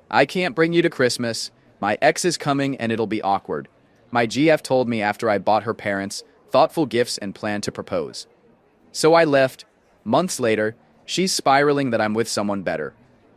I can't bring you to Christmas. My ex is coming and it'll be awkward. My GF told me after I bought her parents thoughtful gifts and planned to propose. So I left. Months later, she's spiraling that I'm with someone better.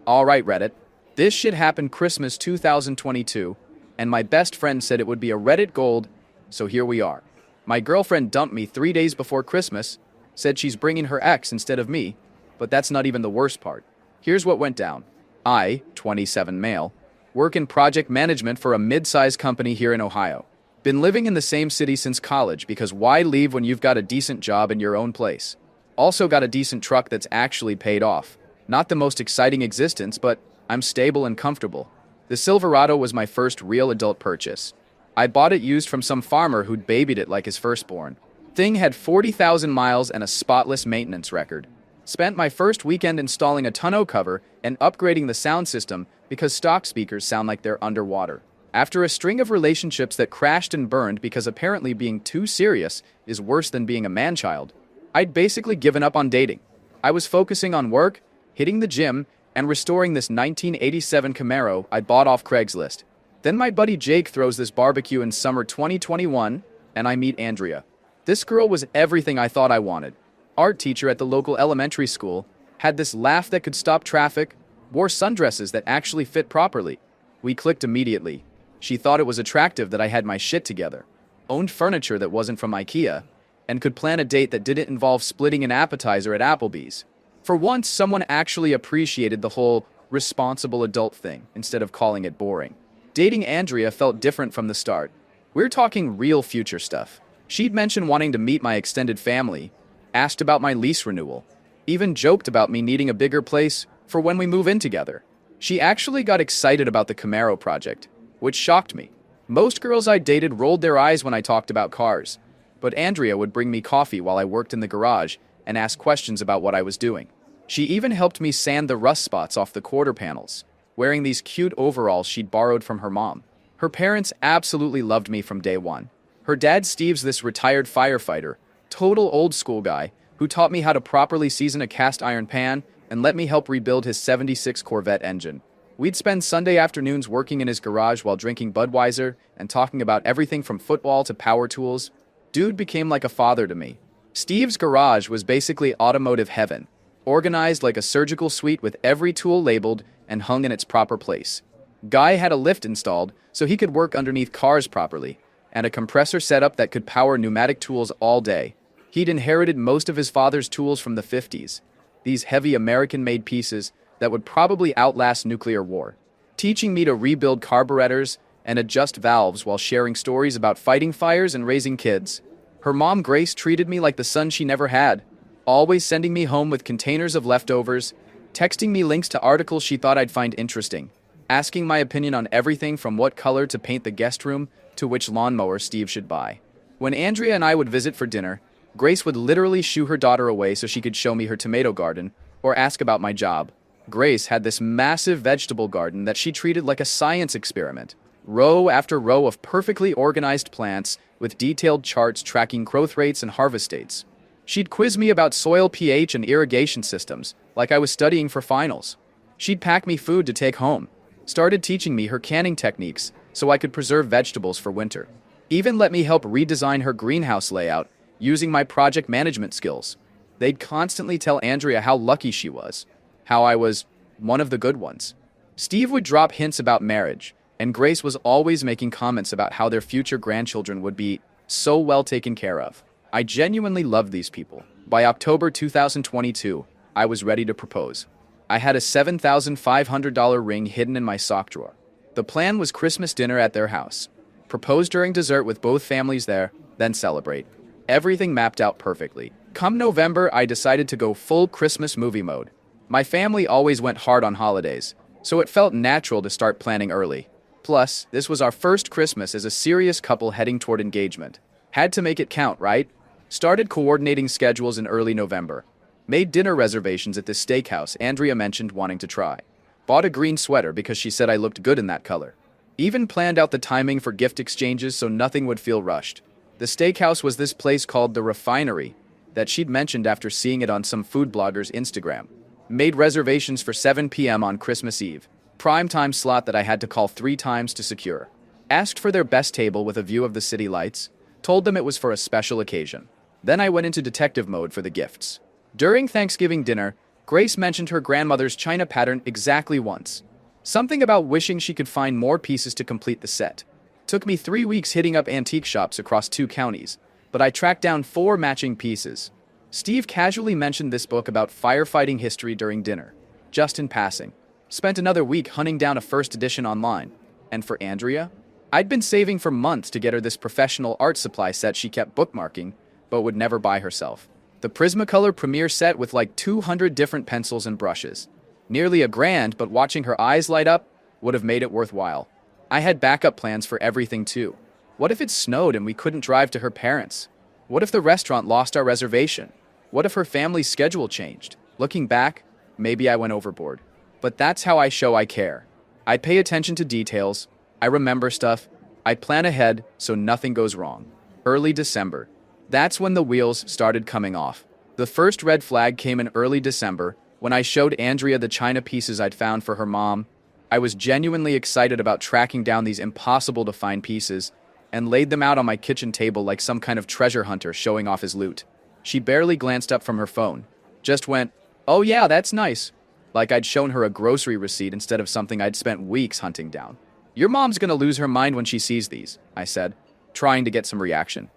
Alright, Reddit. This shit happened Christmas 2022, and my best friend said it would be a Reddit gold, so here we are. My girlfriend dumped me 3 days before Christmas, said she's bringing her ex instead of me, but that's not even the worst part. Here's what went down. I, 27 male, work in project management for a mid-sized company here in Ohio. Been living in the same city since college because why leave when you've got a decent job in your own place? Also got a decent truck that's actually paid off. Not the most exciting existence, but I'm stable and comfortable. The Silverado was my first real adult purchase. I bought it used from some farmer who'd babied it like his firstborn. Thing had 40,000 miles and a spotless maintenance record. Spent my first weekend installing a tonneau cover and upgrading the sound system because stock speakers sound like they're underwater. After a string of relationships that crashed and burned because apparently being too serious is worse than being a man-child, I'd basically given up on dating. I was focusing on work, hitting the gym, and restoring this 1987 Camaro I bought off Craigslist. Then my buddy Jake throws this barbecue in summer 2021, and I meet Andrea. This girl was everything I thought I wanted. Art teacher at the local elementary school, had this laugh that could stop traffic, wore sundresses that actually fit properly. We clicked immediately. She thought it was attractive that I had my shit together, owned furniture that wasn't from IKEA, and could plan a date that didn't involve splitting an appetizer at Applebee's. For once, someone actually appreciated the whole responsible adult thing instead of calling it boring. Dating Andrea felt different from the start. We're talking real future stuff. She'd mentioned wanting to meet my extended family, asked about my lease renewal, even joked about me needing a bigger place for when we move in together. She actually got excited about the Camaro project, which shocked me. Most girls I dated rolled their eyes when I talked about cars, but Andrea would bring me coffee while I worked in the garage and ask questions about what I was doing. She even helped me sand the rust spots off the quarter panels, wearing these cute overalls she'd borrowed from her mom. Her parents absolutely loved me from day one. Her dad Steve's this retired firefighter, total old school guy, who taught me how to properly season a cast iron pan and let me help rebuild his '76 Corvette engine. We'd spend Sunday afternoons working in his garage while drinking Budweiser and talking about everything from football to power tools. Dude became like a father to me. Steve's garage was basically automotive heaven, organized like a surgical suite with every tool labeled and hung in its proper place. Guy had a lift installed so he could work underneath cars properly, and a compressor setup that could power pneumatic tools all day. He'd inherited most of his father's tools from the 50s, these heavy American-made pieces that would probably outlast nuclear war, teaching me to rebuild carburetors and adjust valves while sharing stories about fighting fires and raising kids. Her mom Grace treated me like the son she never had, always sending me home with containers of leftovers, texting me links to articles she thought I'd find interesting, asking my opinion on everything from what color to paint the guest room to which lawnmower Steve should buy. When Andrea and I would visit for dinner, Grace would literally shoo her daughter away so she could show me her tomato garden or ask about my job. Grace had this massive vegetable garden that she treated like a science experiment. Row after row of perfectly organized plants with detailed charts tracking growth rates and harvest dates. She'd quiz me about soil pH and irrigation systems, like I was studying for finals. She'd pack me food to take home, started teaching me her canning techniques so I could preserve vegetables for winter. Even let me help redesign her greenhouse layout using my project management skills. They'd constantly tell Andrea how lucky she was, how I was one of the good ones. Steve would drop hints about marriage, and Grace was always making comments about how their future grandchildren would be so well taken care of. I genuinely loved these people. By October 2022, I was ready to propose. I had a $7,500 ring hidden in my sock drawer. The plan was Christmas dinner at their house. Propose during dessert with both families there, then celebrate. Everything mapped out perfectly. Come November, I decided to go full Christmas movie mode. My family always went hard on holidays, so it felt natural to start planning early. Plus, this was our first Christmas as a serious couple heading toward engagement. Had to make it count, right? Started coordinating schedules in early November. Made dinner reservations at this steakhouse Andrea mentioned wanting to try. Bought a green sweater because she said I looked good in that color. Even planned out the timing for gift exchanges so nothing would feel rushed. The steakhouse was this place called The Refinery that she'd mentioned after seeing it on some food blogger's Instagram. Made reservations for 7 p.m. on Christmas Eve. Prime time slot that I had to call 3 times to secure. Asked for their best table with a view of the city lights. Told them it was for a special occasion. Then I went into detective mode for the gifts. During Thanksgiving dinner, Grace mentioned her grandmother's china pattern exactly once. Something about wishing she could find more pieces to complete the set. Took me 3 weeks hitting up antique shops across 2 counties, but I tracked down 4 matching pieces. Steve casually mentioned this book about firefighting history during dinner, just in passing. Spent another week hunting down a first edition online. And for Andrea? I'd been saving for months to get her this professional art supply set she kept bookmarking, but would never buy herself. The Prismacolor Premiere set with like 200 different pencils and brushes. Nearly $1,000, but watching her eyes light up would have made it worthwhile. I had backup plans for everything too. What if it snowed and we couldn't drive to her parents'? What if the restaurant lost our reservation? What if her family's schedule changed? Looking back, maybe I went overboard. But that's how I show I care. I pay attention to details, I remember stuff, I plan ahead so nothing goes wrong. Early December. That's when the wheels started coming off. The first red flag came in early December when I showed Andrea the china pieces I'd found for her mom. I was genuinely excited about tracking down these impossible-to-find pieces and laid them out on my kitchen table like some kind of treasure hunter showing off his loot. She barely glanced up from her phone, just went, "Oh yeah, that's nice," like I'd shown her a grocery receipt instead of something I'd spent weeks hunting down. "Your mom's gonna lose her mind when she sees these," I said, trying to get some reaction.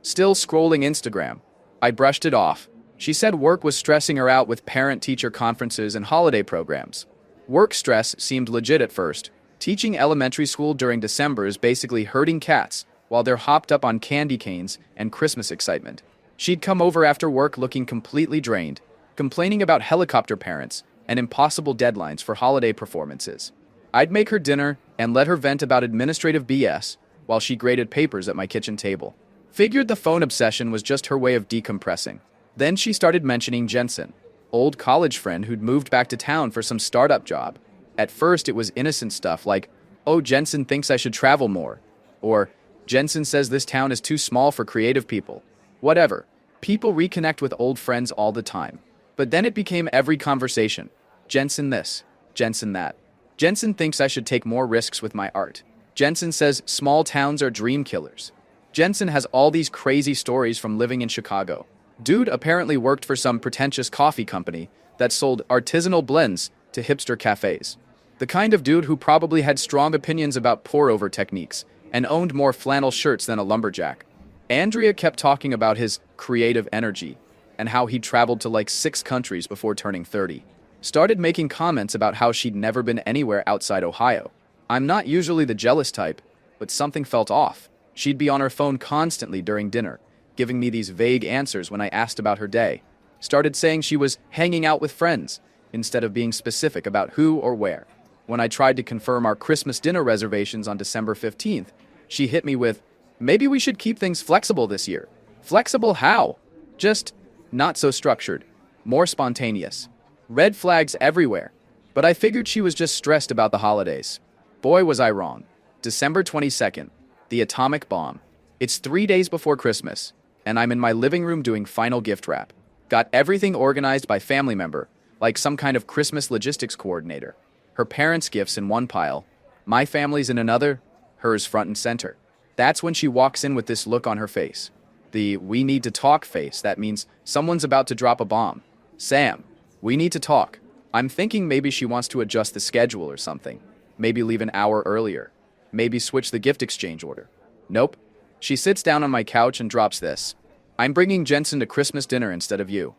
Still scrolling Instagram. I brushed it off. She said work was stressing her out with parent-teacher conferences and holiday programs. Work stress seemed legit at first. Teaching elementary school during December is basically herding cats while they're hopped up on candy canes and Christmas excitement. She'd come over after work looking completely drained, complaining about helicopter parents and impossible deadlines for holiday performances. I'd make her dinner and let her vent about administrative BS while she graded papers at my kitchen table. Figured the phone obsession was just her way of decompressing. Then she started mentioning Jensen, old college friend who'd moved back to town for some startup job. At first it was innocent stuff like, "Oh, Jensen thinks I should travel more," or "Jensen says this town is too small for creative people." Whatever. People reconnect with old friends all the time. But then it became every conversation. Jensen this, Jensen that. Jensen thinks I should take more risks with my art. Jensen says small towns are dream killers. Jensen has all these crazy stories from living in Chicago. Dude apparently worked for some pretentious coffee company that sold artisanal blends to hipster cafes. The kind of dude who probably had strong opinions about pour-over techniques and owned more flannel shirts than a lumberjack. Andrea kept talking about his creative energy and how he traveled to like 6 countries before turning 30. Started making comments about how she'd never been anywhere outside Ohio. I'm not usually the jealous type, but something felt off. She'd be on her phone constantly during dinner, giving me these vague answers when I asked about her day. Started saying she was hanging out with friends, instead of being specific about who or where. When I tried to confirm our Christmas dinner reservations on December 15th, she hit me with, "Maybe we should keep things flexible this year." Flexible how? Just not so structured. More spontaneous. Red flags everywhere. But I figured she was just stressed about the holidays. Boy, was I wrong. December 22nd. The atomic bomb. It's 3 days before Christmas, and I'm in my living room doing final gift wrap. Got everything organized by family member, like some kind of Christmas logistics coordinator. Her parents' gifts in one pile, my family's in another, hers front and center. That's when she walks in with this look on her face. The "we need to talk" face that means someone's about to drop a bomb. "Sam, we need to talk." I'm thinking maybe she wants to adjust the schedule or something. Maybe leave an hour earlier. Maybe switch the gift exchange order. Nope. She sits down on my couch and drops this. "I'm bringing Jensen to Christmas dinner instead of you."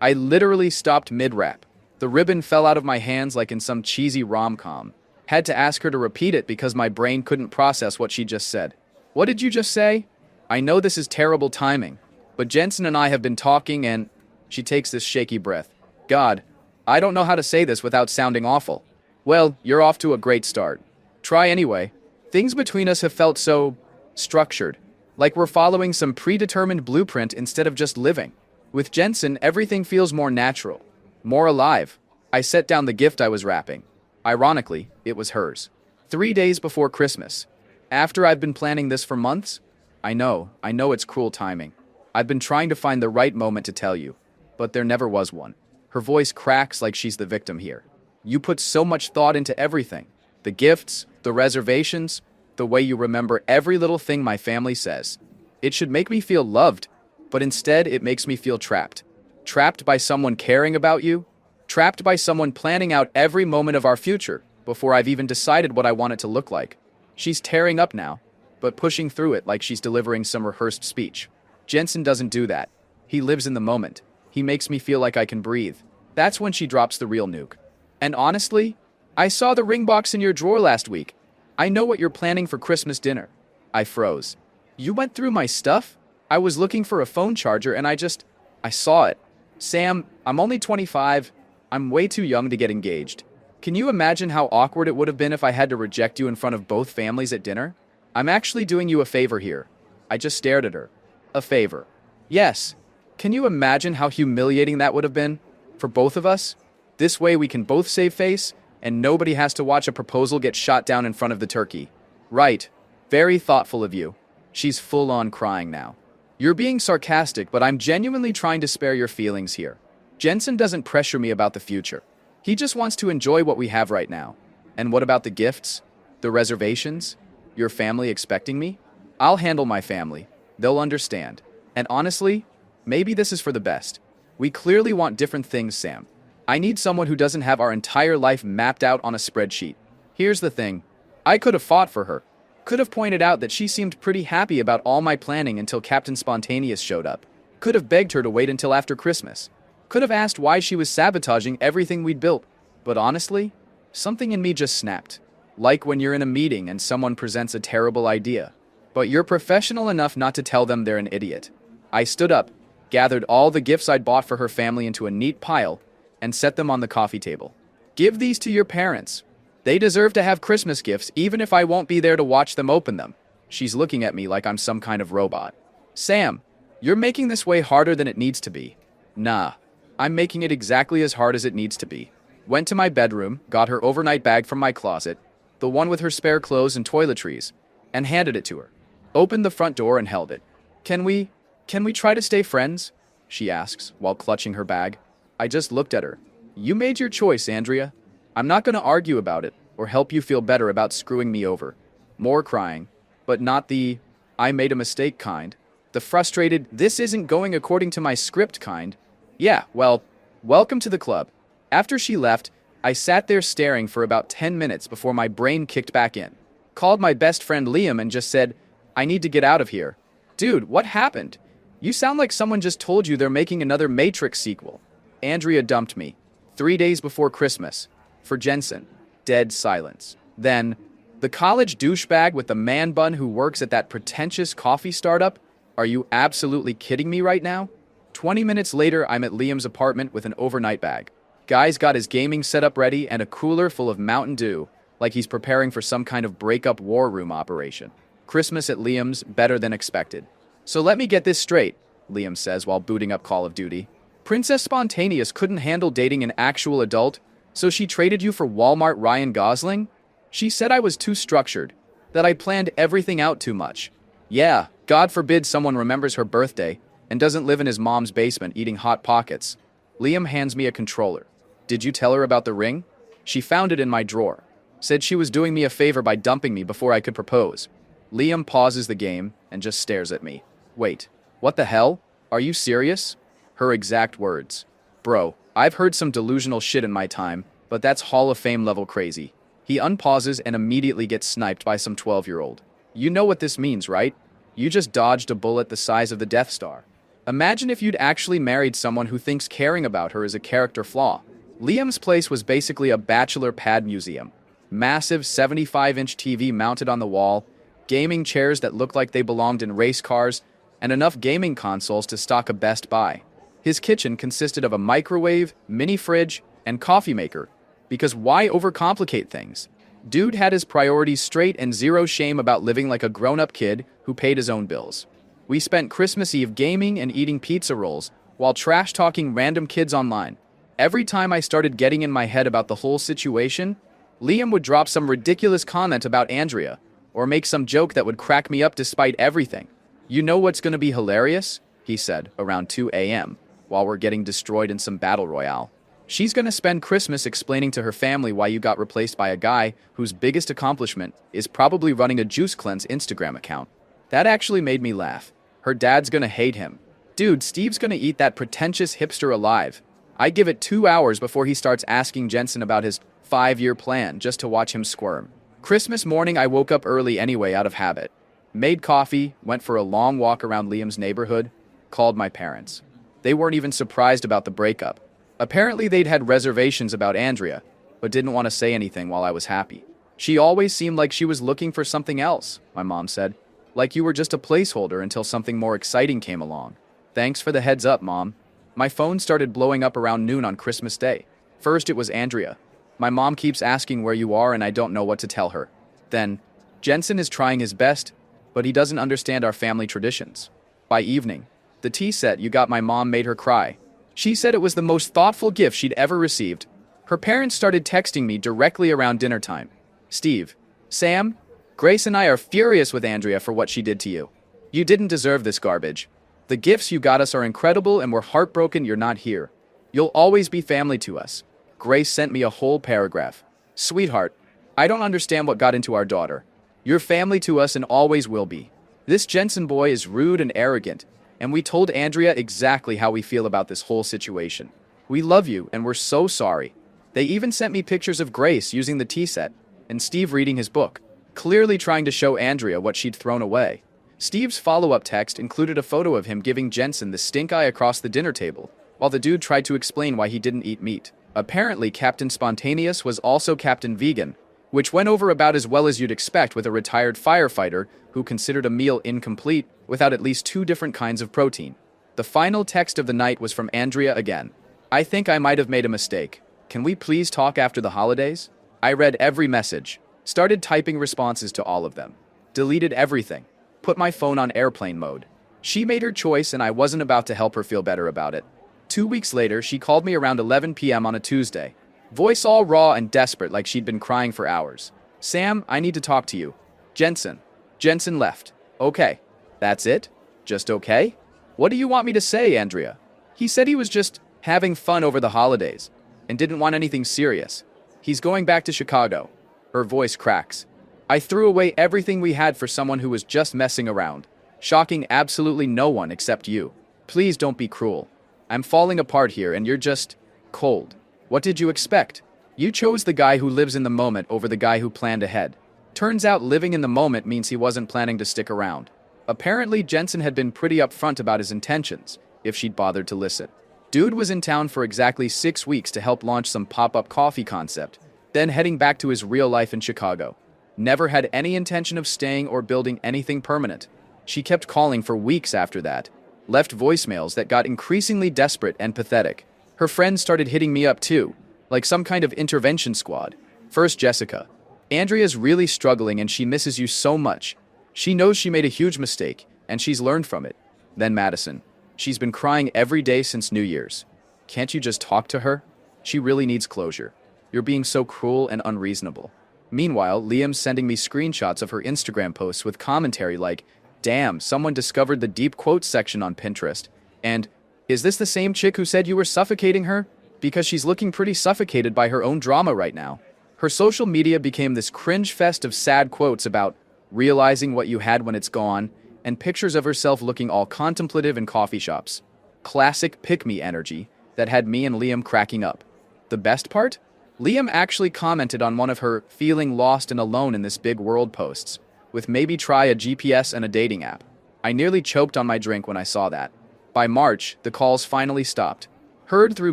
I literally stopped mid-rap. The ribbon fell out of my hands like in some cheesy rom-com. Had to ask her to repeat it because my brain couldn't process what she just said. "What did you just say?" "I know this is terrible timing, but Jensen and I have been talking and..." She takes this shaky breath. "God, I don't know how to say this without sounding awful." "Well, you're off to a great start. Try anyway." Things between us have felt so structured, like we're following some predetermined blueprint instead of just living. With Jensen, everything feels more natural, more alive. I set down the gift I was wrapping. Ironically, it was hers. 3 days before Christmas. After I've been planning this for months? I know it's cruel timing. I've been trying to find the right moment to tell you, but there never was one. Her voice cracks like she's the victim here. You put so much thought into everything. The gifts, the reservations, the way you remember every little thing my family says. It should make me feel loved, but instead it makes me feel trapped. Trapped by someone caring about you, trapped by someone planning out every moment of our future before I've even decided what I want it to look like. She's tearing up now, but pushing through it like she's delivering some rehearsed speech. Jensen doesn't do that. He lives in the moment. He makes me feel like I can breathe. That's when she drops the real nuke. And honestly, I saw the ring box in your drawer last week. I know what you're planning for Christmas dinner. I froze. You went through my stuff? I was looking for a phone charger and I saw it. Sam, I'm only 25. I'm way too young to get engaged. Can you imagine how awkward it would have been if I had to reject you in front of both families at dinner? I'm actually doing you a favor here. I just stared at her. A favor. Yes. Can you imagine how humiliating that would have been? For both of us? This way we can both save face, and nobody has to watch a proposal get shot down in front of the turkey. Right. Very thoughtful of you. She's full on crying now. You're being sarcastic, but I'm genuinely trying to spare your feelings here. Jensen doesn't pressure me about the future. He just wants to enjoy what we have right now. And what about the gifts? The reservations? Your family expecting me? I'll handle my family. They'll understand. And honestly, maybe this is for the best. We clearly want different things, Sam. I need someone who doesn't have our entire life mapped out on a spreadsheet. Here's the thing. I could have fought for her. Could have pointed out that she seemed pretty happy about all my planning until Captain Spontaneous showed up. Could have begged her to wait until after Christmas. Could have asked why she was sabotaging everything we'd built. But honestly, something in me just snapped. Like when you're in a meeting and someone presents a terrible idea, but you're professional enough not to tell them they're an idiot. I stood up, gathered all the gifts I'd bought for her family into a neat pile, and set them on the coffee table. Give these to your parents. They deserve to have Christmas gifts even if I won't be there to watch them open them. She's looking at me like I'm some kind of robot. Sam, you're making this way harder than it needs to be. Nah, I'm making it exactly as hard as it needs to be. Went to my bedroom, got her overnight bag from my closet, the one with her spare clothes and toiletries, and handed it to her. Opened the front door and held it. Can we try to stay friends? She asks, while clutching her bag. I just looked at her. You made your choice, Andrea. I'm not going to argue about it, or help you feel better about screwing me over. More crying, but not the, I made a mistake kind. The frustrated, this isn't going according to my script kind. Yeah, well, welcome to the club. After she left, I sat there staring for about 10 minutes before my brain kicked back in. Called my best friend Liam and just said, I need to get out of here. Dude, what happened? You sound like someone just told you they're making another Matrix sequel. Andrea dumped me. 3 days before Christmas. For Jensen. Dead silence. Then, the college douchebag with the man bun who works at that pretentious coffee startup? Are you absolutely kidding me right now? 20 minutes later, I'm at Liam's apartment with an overnight bag. Guy's got his gaming setup ready and a cooler full of Mountain Dew, like he's preparing for some kind of breakup war room operation. Christmas at Liam's better than expected. So let me get this straight, Liam says while booting up Call of Duty. Princess Spontaneous couldn't handle dating an actual adult, so she traded you for Walmart Ryan Gosling? She said I was too structured, that I planned everything out too much. Yeah, God forbid someone remembers her birthday and doesn't live in his mom's basement eating Hot Pockets. Liam hands me a controller. Did you tell her about the ring? She found it in my drawer. Said she was doing me a favor by dumping me before I could propose. Liam pauses the game and just stares at me. Wait, what the hell? Are you serious? Her exact words. Bro, I've heard some delusional shit in my time, but that's Hall of Fame level crazy. He unpauses and immediately gets sniped by some 12-year-old. You know what this means, right? You just dodged a bullet the size of the Death Star. Imagine if you'd actually married someone who thinks caring about her is a character flaw. Liam's place was basically a bachelor pad museum. Massive 75-inch TV mounted on the wall, gaming chairs that looked like they belonged in race cars, and enough gaming consoles to stock a Best Buy. His kitchen consisted of a microwave, mini fridge, and coffee maker. Because why overcomplicate things? Dude had his priorities straight and zero shame about living like a grown-up kid who paid his own bills. We spent Christmas Eve gaming and eating pizza rolls while trash-talking random kids online. Every time I started getting in my head about the whole situation, Liam would drop some ridiculous comment about Andrea or make some joke that would crack me up despite everything. You know what's going to be hilarious? He said, around 2 a.m., while we're getting destroyed in some battle royale. She's gonna spend Christmas explaining to her family why you got replaced by a guy whose biggest accomplishment is probably running a Juice Cleanse Instagram account. That actually made me laugh. Her dad's gonna hate him. Dude, Steve's gonna eat that pretentious hipster alive. I give it 2 hours before he starts asking Jensen about his 5-year plan just to watch him squirm. Christmas morning, I woke up early anyway out of habit. Made coffee, went for a long walk around Liam's neighborhood, called my parents. They weren't even surprised about the breakup. Apparently they'd had reservations about Andrea, but didn't want to say anything while I was happy. She always seemed like she was looking for something else, my mom said. Like you were just a placeholder until something more exciting came along. Thanks for the heads up, Mom. My phone started blowing up around noon on Christmas Day. First it was Andrea. My mom keeps asking where you are and I don't know what to tell her. Then, Jensen is trying his best, but he doesn't understand our family traditions. By evening, the tea set you got my mom made her cry. She said it was the most thoughtful gift she'd ever received. Her parents started texting me directly around dinner time. Steve, Sam, Grace and I are furious with Andrea for what she did to you. You didn't deserve this garbage. The gifts you got us are incredible and we're heartbroken you're not here. You'll always be family to us. Grace sent me a whole paragraph. Sweetheart, I don't understand what got into our daughter. You're family to us and always will be. This Jensen boy is rude and arrogant, and we told Andrea exactly how we feel about this whole situation. We love you and we're so sorry. They even sent me pictures of Grace using the tea set and Steve reading his book, clearly trying to show Andrea what she'd thrown away. Steve's follow-up text included a photo of him giving Jensen the stink eye across the dinner table, while the dude tried to explain why he didn't eat meat. Apparently, Captain Spontaneous was also Captain Vegan, which went over about as well as you'd expect with a retired firefighter who considered a meal incomplete without at least 2 different kinds of protein. The final text of the night was from Andrea again. I think I might have made a mistake. Can we please talk after the holidays? I read every message, started typing responses to all of them, deleted everything, put my phone on airplane mode. She made her choice and I wasn't about to help her feel better about it. 2 weeks later, she called me around 11 p.m. on a Tuesday, voice all raw and desperate like she'd been crying for hours. Sam, I need to talk to you. Jensen. Jensen left. Okay. That's it? Just okay? What do you want me to say, Andrea? He said he was just having fun over the holidays and didn't want anything serious. He's going back to Chicago. Her voice cracks. I threw away everything we had for someone who was just messing around, shocking absolutely no one except you. Please don't be cruel. I'm falling apart here and you're just cold. What did you expect? You chose the guy who lives in the moment over the guy who planned ahead. Turns out living in the moment means he wasn't planning to stick around. Apparently, Jensen had been pretty upfront about his intentions, if she'd bothered to listen. Dude was in town for exactly 6 weeks to help launch some pop-up coffee concept, then heading back to his real life in Chicago. Never had any intention of staying or building anything permanent. She kept calling for weeks after that, left voicemails that got increasingly desperate and pathetic. Her friends started hitting me up too, like some kind of intervention squad. First, Jessica. Andrea's really struggling and she misses you so much. She knows she made a huge mistake, and she's learned from it. Then Madison. She's been crying every day since New Year's. Can't you just talk to her? She really needs closure. You're being so cruel and unreasonable. Meanwhile, Liam's sending me screenshots of her Instagram posts with commentary like, damn, someone discovered the deep quotes section on Pinterest, and, is this the same chick who said you were suffocating her? Because she's looking pretty suffocated by her own drama right now. Her social media became this cringe fest of sad quotes about realizing what you had when it's gone, and pictures of herself looking all contemplative in coffee shops. Classic pick-me energy that had me and Liam cracking up. The best part? Liam actually commented on one of her feeling lost and alone in this big world posts, with maybe try a GPS and a dating app. I nearly choked on my drink when I saw that. By March, the calls finally stopped. Heard through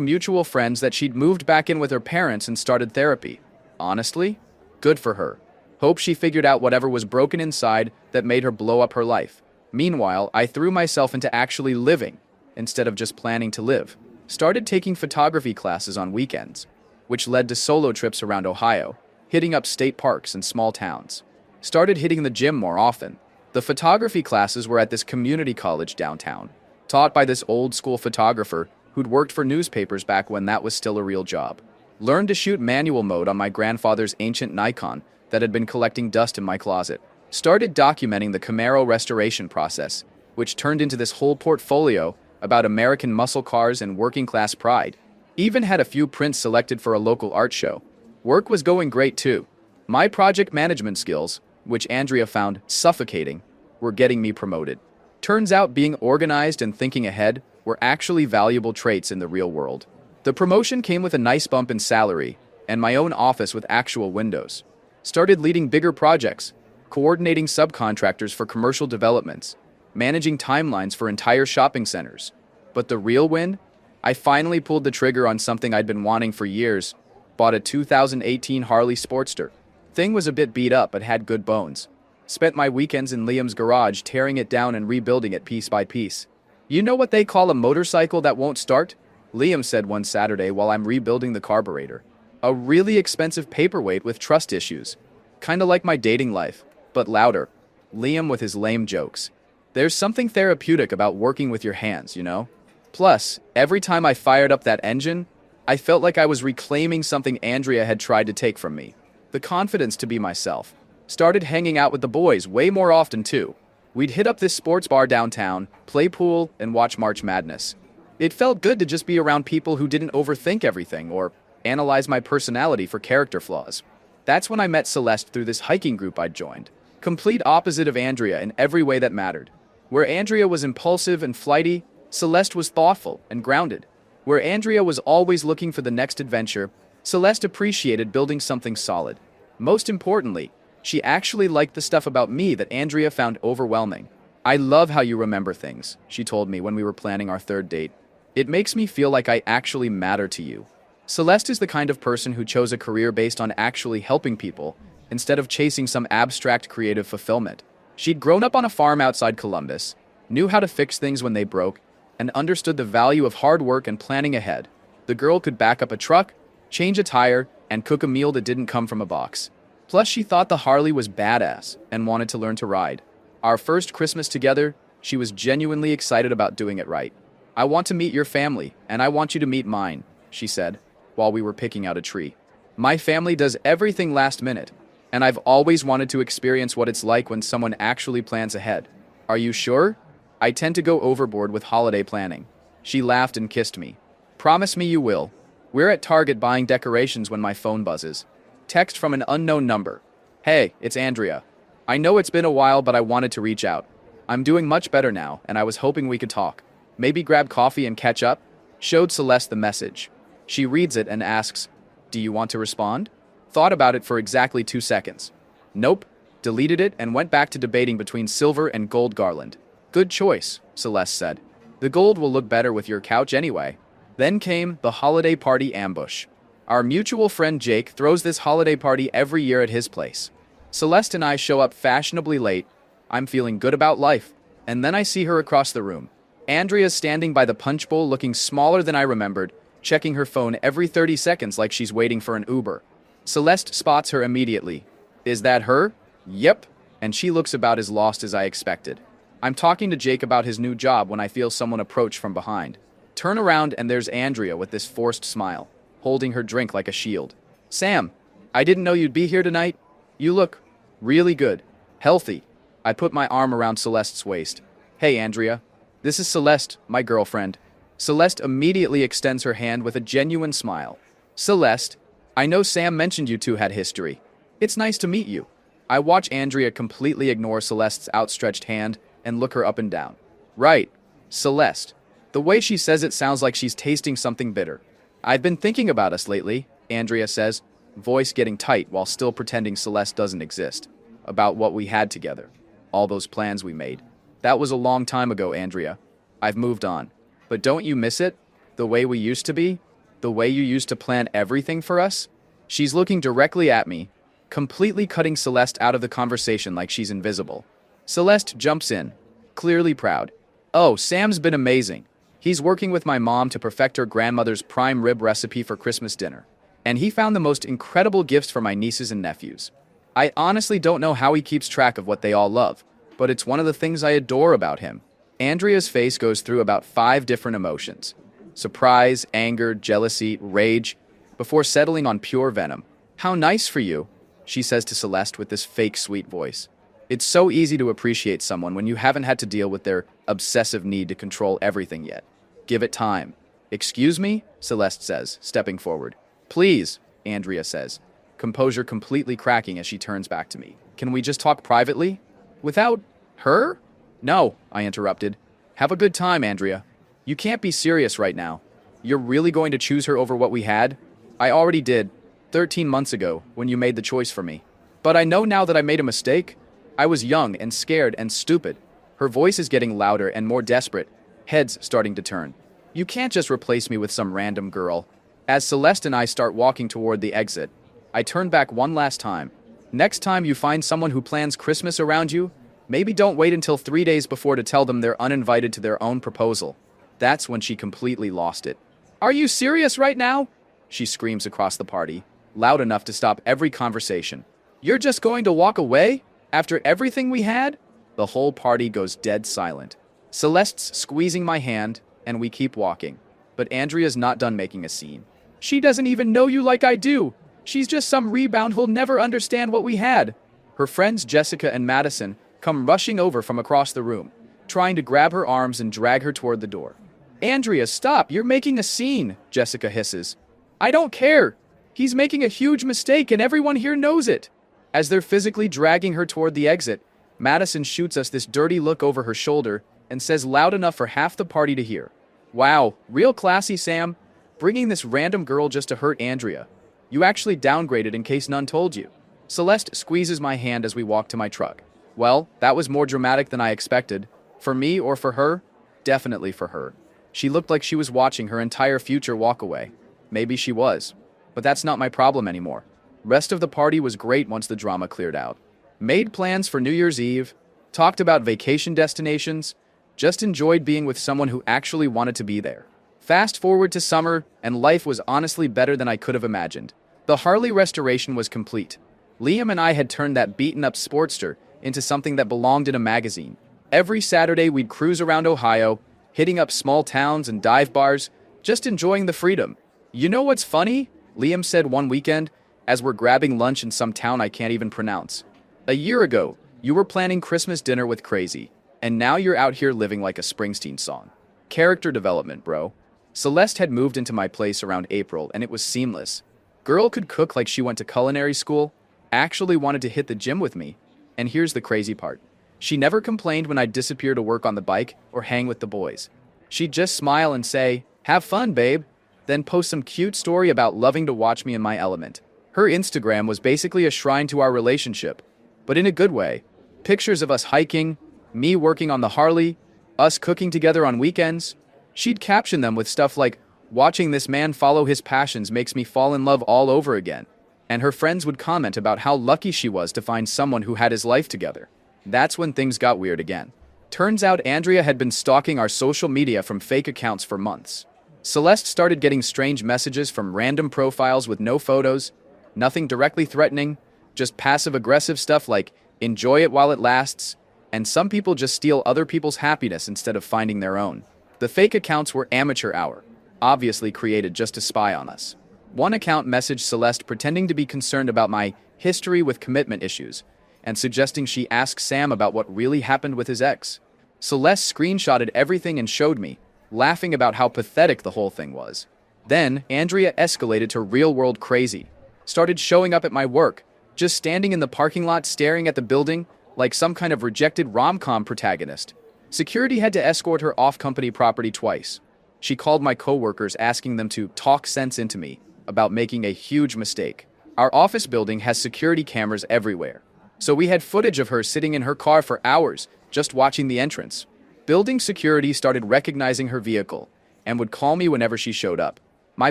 mutual friends that she'd moved back in with her parents and started therapy. Honestly, good for her. Hope she figured out whatever was broken inside that made her blow up her life. Meanwhile, I threw myself into actually living, instead of just planning to live. Started taking photography classes on weekends, which led to solo trips around Ohio, hitting up state parks and small towns. Started hitting the gym more often. The photography classes were at this community college downtown, taught by this old-school photographer who'd worked for newspapers back when that was still a real job. Learned to shoot manual mode on my grandfather's ancient Nikon that had been collecting dust in my closet. Started documenting the Camaro restoration process, which turned into this whole portfolio about American muscle cars and working-class pride. Even had a few prints selected for a local art show. Work was going great too. My project management skills, which Andrea found suffocating, were getting me promoted. Turns out being organized and thinking ahead were actually valuable traits in the real world. The promotion came with a nice bump in salary and my own office with actual windows. Started leading bigger projects, coordinating subcontractors for commercial developments, managing timelines for entire shopping centers. But the real win? I finally pulled the trigger on something I'd been wanting for years. Bought a 2018 Harley Sportster. Thing was a bit beat up but had good bones. Spent my weekends in Liam's garage tearing it down and rebuilding it piece by piece. You know what they call a motorcycle that won't start? Liam said one Saturday while I'm rebuilding the carburetor. A really expensive paperweight with trust issues. Kinda like my dating life, but louder. Liam with his lame jokes. There's something therapeutic about working with your hands, you know? Plus, every time I fired up that engine, I felt like I was reclaiming something Andrea had tried to take from me. The confidence to be myself. Started hanging out with the boys way more often too. We'd hit up this sports bar downtown, play pool, and watch March Madness. It felt good to just be around people who didn't overthink everything or analyze my personality for character flaws. That's when I met Celeste through this hiking group I'd joined. Complete opposite of Andrea in every way that mattered. Where Andrea was impulsive and flighty, Celeste was thoughtful and grounded. Where Andrea was always looking for the next adventure, Celeste appreciated building something solid. Most importantly, she actually liked the stuff about me that Andrea found overwhelming. I love how you remember things, she told me when we were planning our third date. It makes me feel like I actually matter to you. Celeste is the kind of person who chose a career based on actually helping people, instead of chasing some abstract creative fulfillment. She'd grown up on a farm outside Columbus, knew how to fix things when they broke, and understood the value of hard work and planning ahead. The girl could back up a truck, change a tire, and cook a meal that didn't come from a box. Plus, she thought the Harley was badass and wanted to learn to ride. Our first Christmas together, she was genuinely excited about doing it right. I want to meet your family, and I want you to meet mine, she said, while we were picking out a tree. My family does everything last minute, and I've always wanted to experience what it's like when someone actually plans ahead. Are you sure? I tend to go overboard with holiday planning. She laughed and kissed me. Promise me you will. We're at Target buying decorations when my phone buzzes. Text from an unknown number. Hey, it's Andrea. I know it's been a while, but I wanted to reach out. I'm doing much better now, and I was hoping we could talk. Maybe grab coffee and catch up? Showed Celeste the message. She reads it and asks, do you want to respond? Thought about it for exactly 2 seconds. Nope. Deleted it and went back to debating between silver and gold garland. Good choice, Celeste said. The gold will look better with your couch anyway. Then came the holiday party ambush. Our mutual friend Jake throws this holiday party every year at his place. Celeste and I show up fashionably late. I'm feeling good about life. And then I see her across the room. Andrea's standing by the punch bowl looking smaller than I remembered, checking her phone every 30 seconds like she's waiting for an Uber. Celeste spots her immediately. Is that her? Yep. And she looks about as lost as I expected. I'm talking to Jake about his new job when I feel someone approach from behind. Turn around and there's Andrea with this forced smile, holding her drink like a shield. Sam, I didn't know you'd be here tonight. You look really good. Healthy. I put my arm around Celeste's waist. Hey, Andrea. This is Celeste, my girlfriend. Celeste immediately extends her hand with a genuine smile. Celeste, I know Sam mentioned you two had history. It's nice to meet you. I watch Andrea completely ignore Celeste's outstretched hand and look her up and down. Right. Celeste. The way she says it sounds like she's tasting something bitter. I've been thinking about us lately, Andrea says, voice getting tight while still pretending Celeste doesn't exist. About what we had together. All those plans we made. That was a long time ago, Andrea. I've moved on. But don't you miss it? The way we used to be? The way you used to plan everything for us? She's looking directly at me, completely cutting Celeste out of the conversation like she's invisible. Celeste jumps in, clearly proud. Oh, Sam's been amazing. He's working with my mom to perfect her grandmother's prime rib recipe for Christmas dinner. And he found the most incredible gifts for my nieces and nephews. I honestly don't know how he keeps track of what they all love, but it's one of the things I adore about him. Andrea's face goes through about 5 different emotions. Surprise, anger, jealousy, rage, before settling on pure venom. How nice for you, she says to Celeste with this fake sweet voice. It's so easy to appreciate someone when you haven't had to deal with their obsessive need to control everything yet. Give it time. Excuse me? Celeste says, stepping forward. Please, Andrea says, composure completely cracking as she turns back to me. Can we just talk privately? Without her? No, I interrupted. Have a good time, Andrea. You can't be serious right now. You're really going to choose her over what we had? I already did, 13 months ago, when you made the choice for me. But I know now that I made a mistake. I was young and scared and stupid. Her voice is getting louder and more desperate, heads starting to turn. You can't just replace me with some random girl. As Celeste and I start walking toward the exit, I turn back one last time. Next time you find someone who plans Christmas around you, maybe don't wait until 3 days before to tell them they're uninvited to their own proposal. That's when she completely lost it. Are you serious right now? She screams across the party, loud enough to stop every conversation. You're just going to walk away? After everything we had? The whole party goes dead silent. Celeste's squeezing my hand, and we keep walking. But Andrea's not done making a scene. She doesn't even know you like I do. She's just some rebound who'll never understand what we had. Her friends Jessica and Madison come rushing over from across the room, trying to grab her arms and drag her toward the door. Andrea, stop! You're making a scene, Jessica hisses. I don't care. He's making a huge mistake and everyone here knows it. As they're physically dragging her toward the exit, Madison shoots us this dirty look over her shoulder and says loud enough for half the party to hear. Wow, real classy, Sam. Bringing this random girl just to hurt Andrea. You actually downgraded in case none told you. Celeste squeezes my hand as we walk to my truck. Well, that was more dramatic than I expected. For me or for her? Definitely for her. She looked like she was watching her entire future walk away. Maybe she was. But that's not my problem anymore. Rest of the party was great once the drama cleared out. Made plans for New Year's Eve, talked about vacation destinations, just enjoyed being with someone who actually wanted to be there. Fast forward to summer, and life was honestly better than I could have imagined. The Harley restoration was complete. Liam and I had turned that beaten-up Sportster into something that belonged in a magazine. Every Saturday we'd cruise around Ohio, hitting up small towns and dive bars, just enjoying the freedom. You know what's funny? Liam said one weekend, as we're grabbing lunch in some town I can't even pronounce. A year ago, you were planning Christmas dinner with Crazy, and now you're out here living like a Springsteen song. Character development, bro. Celeste had moved into my place around April, and it was seamless. Girl could cook like she went to culinary school, actually wanted to hit the gym with me, and here's the crazy part. She never complained when I'd disappear to work on the bike or hang with the boys. She'd just smile and say, "Have fun, babe," then post some cute story about loving to watch me in my element. Her Instagram was basically a shrine to our relationship, but in a good way. Pictures of us hiking, me working on the Harley, us cooking together on weekends. She'd caption them with stuff like, "Watching this man follow his passions makes me fall in love all over again." And her friends would comment about how lucky she was to find someone who had his life together. That's when things got weird again. Turns out Andrea had been stalking our social media from fake accounts for months. Celeste started getting strange messages from random profiles with no photos, nothing directly threatening, just passive-aggressive stuff like, "Enjoy it while it lasts," and some people just steal other people's happiness instead of finding their own. The fake accounts were amateur hour, obviously created just to spy on us. One account messaged Celeste pretending to be concerned about my history with commitment issues, and suggesting she ask Sam about what really happened with his ex. Celeste screenshotted everything and showed me, laughing about how pathetic the whole thing was. Then, Andrea escalated to real-world crazy. Started showing up at my work, just standing in the parking lot staring at the building like some kind of rejected rom-com protagonist. Security had to escort her off company property twice. She called my coworkers asking them to talk sense into me about making a huge mistake. Our office building has security cameras everywhere, so we had footage of her sitting in her car for hours just watching the entrance. Building security started recognizing her vehicle and would call me whenever she showed up. My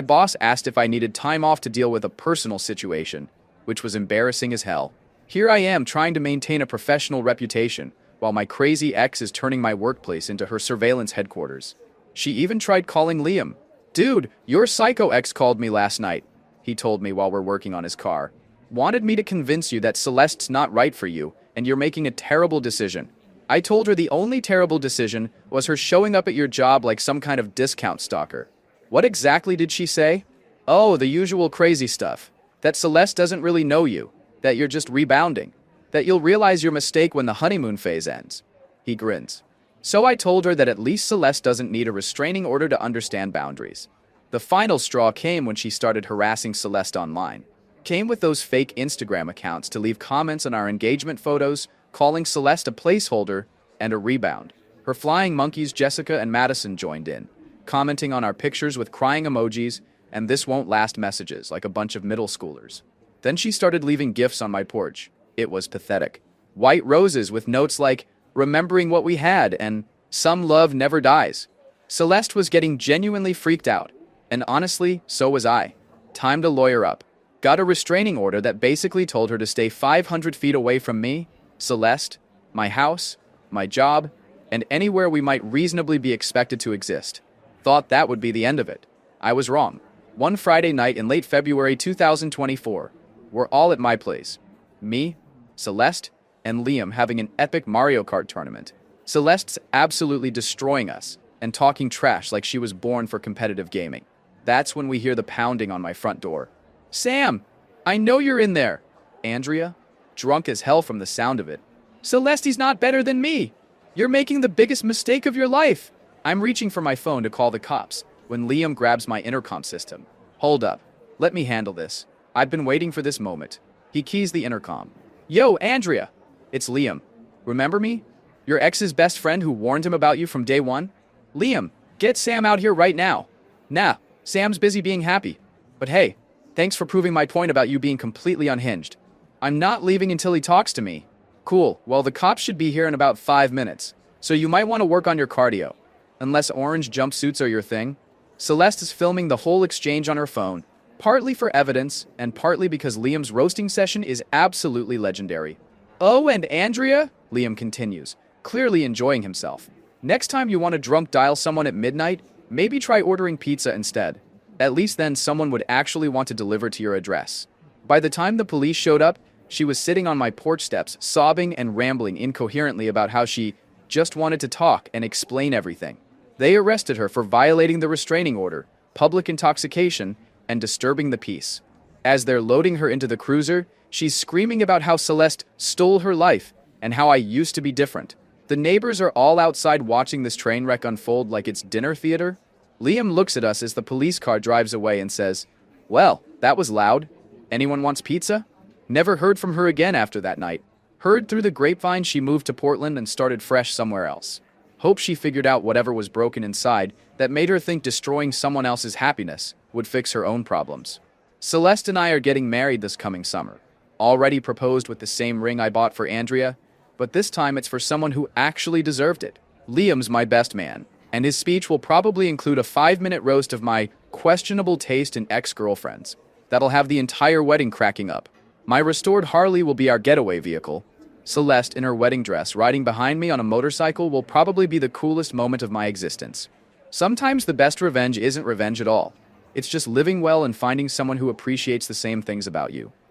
boss asked if I needed time off to deal with a personal situation, which was embarrassing as hell. Here I am trying to maintain a professional reputation, while my crazy ex is turning my workplace into her surveillance headquarters. She even tried calling Liam. "Dude, your psycho ex called me last night," he told me while we're working on his car. "Wanted me to convince you that Celeste's not right for you, and you're making a terrible decision." I told her the only terrible decision was her showing up at your job like some kind of discount stalker. What exactly did she say? Oh, the usual crazy stuff. That Celeste doesn't really know you, that you're just rebounding, that you'll realize your mistake when the honeymoon phase ends. He grins. So I told her that at least Celeste doesn't need a restraining order to understand boundaries. The final straw came when she started harassing Celeste online. Came with those fake Instagram accounts to leave comments on our engagement photos, calling Celeste a placeholder and a rebound. Her flying monkeys Jessica and Madison joined in, commenting on our pictures with crying emojis and "this won't last" messages like a bunch of middle schoolers. Then she started leaving gifts on my porch. It was pathetic. White roses with notes like "remembering what we had" and "some love never dies." Celeste was getting genuinely freaked out, and honestly, so was I. Time to lawyer up. Got a restraining order that basically told her to stay 500 feet away from me, Celeste, my house, my job, and anywhere we might reasonably be expected to exist. Thought that would be the end of it. I was wrong. One Friday night in late February 2024, we're all at my place. Me, Celeste, and Liam having an epic Mario Kart tournament. Celeste's absolutely destroying us and talking trash like she was born for competitive gaming. That's when we hear the pounding on my front door. "Sam, I know you're in there." Andrea, drunk as hell from the sound of it. "Celeste's not better than me. You're making the biggest mistake of your life." I'm reaching for my phone to call the cops when Liam grabs my intercom system. "Hold up. Let me handle this. I've been waiting for this moment." He keys the intercom. "Yo, Andrea. It's Liam. Remember me? Your ex's best friend who warned him about you from day one? Liam, get Sam out here right now." "Nah, Sam's busy being happy. But hey, thanks for proving my point about you being completely unhinged. I'm not leaving until he talks to me." "Cool. Well, the cops should be here in about 5 minutes, so you might want to work on your cardio. Unless orange jumpsuits are your thing." Celeste is filming the whole exchange on her phone, partly for evidence and partly because Liam's roasting session is absolutely legendary. "Oh, and Andrea," Liam continues, clearly enjoying himself. "Next time you want to drunk dial someone at midnight, maybe try ordering pizza instead. At least then someone would actually want to deliver to your address." By the time the police showed up, she was sitting on my porch steps, sobbing and rambling incoherently about how she just wanted to talk and explain everything. They arrested her for violating the restraining order, public intoxication, and disturbing the peace. As they're loading her into the cruiser, she's screaming about how Celeste stole her life and how I used to be different. The neighbors are all outside watching this train wreck unfold like it's dinner theater. Liam looks at us as the police car drives away and says, "Well, that was loud. Anyone wants pizza?" Never heard from her again after that night. Heard through the grapevine she moved to Portland and started fresh somewhere else. Hope she figured out whatever was broken inside that made her think destroying someone else's happiness would fix her own problems. Celeste and I are getting married this coming summer. Already proposed with the same ring I bought for Andrea, but this time it's for someone who actually deserved it. Liam's my best man, and his speech will probably include a 5-minute roast of my questionable taste in ex-girlfriends. That'll have the entire wedding cracking up. My restored Harley will be our getaway vehicle. Celeste in her wedding dress riding behind me on a motorcycle will probably be the coolest moment of my existence. Sometimes the best revenge isn't revenge at all. It's just living well and finding someone who appreciates the same things about you.